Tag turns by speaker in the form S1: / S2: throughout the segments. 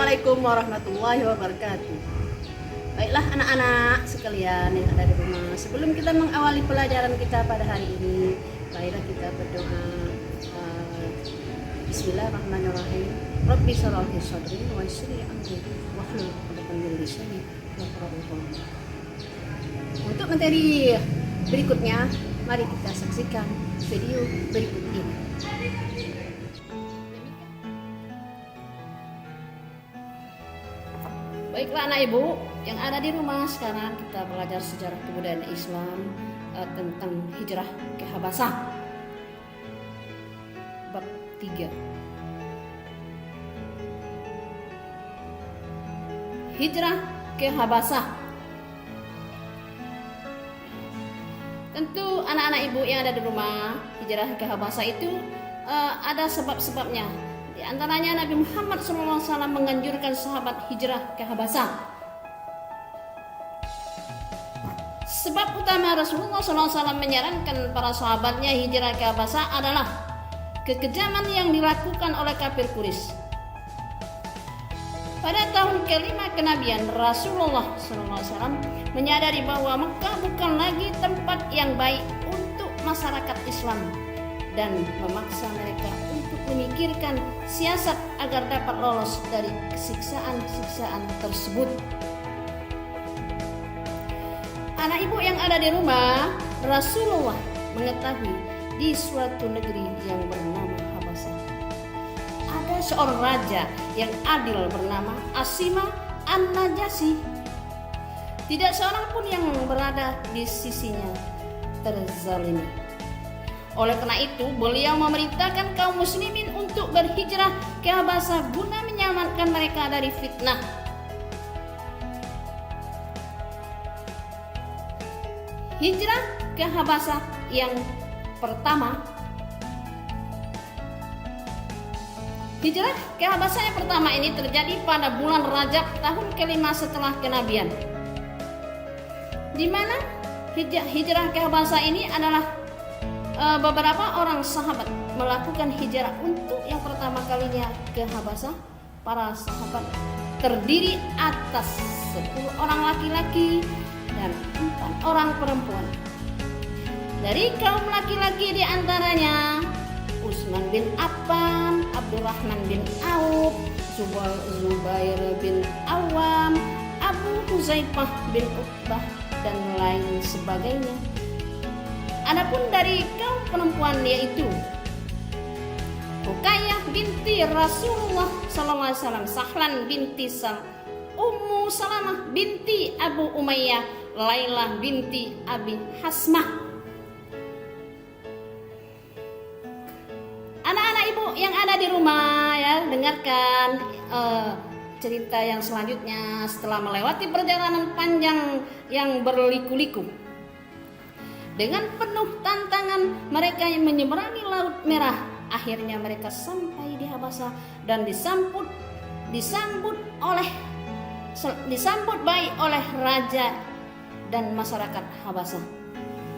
S1: Assalamualaikum warahmatullahi wabarakatuh. Baiklah anak-anak sekalian yang ada di rumah, sebelum kita mengawali pelajaran kita pada hari ini, marilah kita berdoa. Bismillahirrahmanirrahim. Rabbi shrah li sadri wa yassir li amri wahlul 'uqdatam min lisani yafqahu qawli. Untuk materi berikutnya, mari kita saksikan video berikut ini. Baiklah anak ibu yang ada di rumah, sekarang kita belajar sejarah kebudayaan Islam tentang hijrah ke Habasah. Bab 3. Hijrah ke Habasah. Tentu anak-anak ibu yang ada di rumah, hijrah ke Habasah itu ada sebab-sebabnya. Di antaranya Nabi Muhammad SAW menganjurkan sahabat hijrah ke Habasah. Sebab utama Rasulullah SAW menyarankan para sahabatnya hijrah ke Habasah adalah kekejaman yang dilakukan oleh kafir Quraisy. Pada tahun kelima kenabian, Rasulullah SAW menyadari bahwa Mekah bukan lagi tempat yang baik untuk masyarakat Islam dan memaksa mereka untuk memikirkan siasat agar dapat lolos dari siksaan-siksaan tersebut. Anak ibu yang ada di rumah, Rasulullah mengetahui di suatu negeri yang bernama Habasah ada seorang raja yang adil bernama Asimah An-Najasyi. Tidak seorang pun yang berada di sisinya terzalimi. Oleh karena itu, beliau memerintahkan kaum muslimin untuk berhijrah ke Habasah guna menyelamatkan mereka dari fitnah. Hijrah ke Habasah yang pertama. Hijrah ke Habasah yang pertama ini terjadi pada bulan Rajab tahun kelima setelah kenabian. Di mana hijrah ke Habasah ini adalah beberapa orang sahabat melakukan hijrah untuk yang pertama kalinya ke Habasah. Para sahabat terdiri atas 10 orang laki-laki dan 4 orang perempuan. Dari kaum laki-laki diantaranya Utsman bin Affan, Abdurrahman bin Auf, Zubair bin Awam, Abu Huzaifah bin Uqbah dan lain sebagainya. Adapun dari kaum perempuan yaitu Ruqayyah binti Rasulullah SAW, Sahlan binti Ummu Salamah binti Abu Umayyah, Lailah binti Abi Hasmah. Anak-anak ibu yang ada di rumah ya, dengarkan cerita yang selanjutnya. Setelah melewati perjalanan panjang yang berliku-liku, dengan penuh tantangan mereka yang menyeberangi Laut Merah, akhirnya mereka sampai di Habasah dan disambut baik oleh raja dan masyarakat Habasah.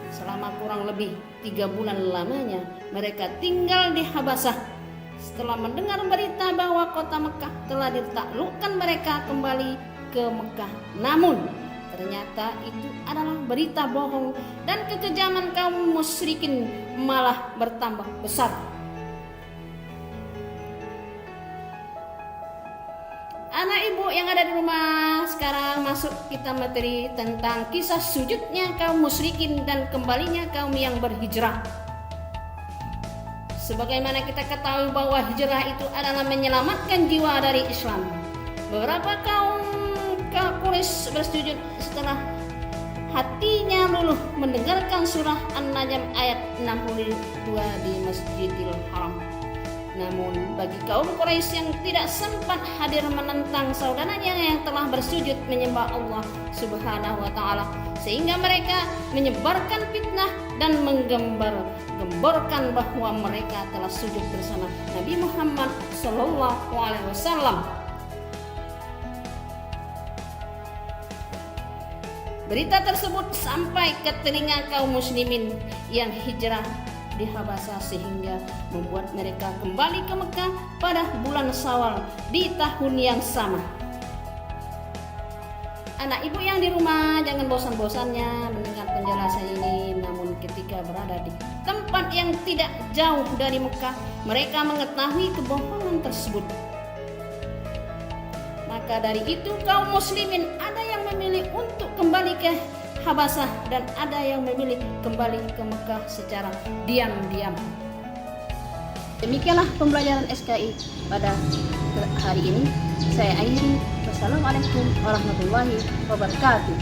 S1: Selama kurang lebih 3 bulan lamanya mereka tinggal di Habasah. Setelah mendengar berita bahwa kota Mekah telah ditaklukkan, mereka kembali ke Mekah. Namun ternyata itu adalah berita bohong dan kekejaman kaum musyrikin malah bertambah besar. Anak ibu yang ada di rumah, sekarang masuk kita materi tentang kisah sujudnya kaum musyrikin dan kembalinya kaum yang berhijrah. Sebagaimana kita ketahui bahwa hijrah itu adalah menyelamatkan jiwa dari Islam. Beberapa kaum Quraisy bersujud setelah hatinya luluh mendengarkan surah An-Najm ayat 62 di Masjidil Haram. Namun bagi kaum Quraisy yang tidak sempat hadir menentang saudaranya yang telah bersujud menyembah Allah Subhanahu wa taala, sehingga mereka menyebarkan fitnah dan menggembar-gemborkan bahwa mereka telah sujud bersama Nabi Muhammad sallallahu alaihi wasallam. Berita tersebut sampai ke telinga kaum muslimin yang hijrah di Habasah sehingga membuat mereka kembali ke Mekah pada bulan Syawal di tahun yang sama. Anak ibu yang di rumah, jangan bosan-bosannya mendengar penjelasan ini. Namun ketika berada di tempat yang tidak jauh dari Mekah, mereka mengetahui kebohongan tersebut. Maka dari itu kaum muslimin ada yang memilih untuk kembali ke Habasah dan ada yang memilih kembali ke Mekah secara diam-diam. Demikianlah pembelajaran SKI pada hari ini. Saya akhiri. Wassalamualaikum warahmatullahi wabarakatuh.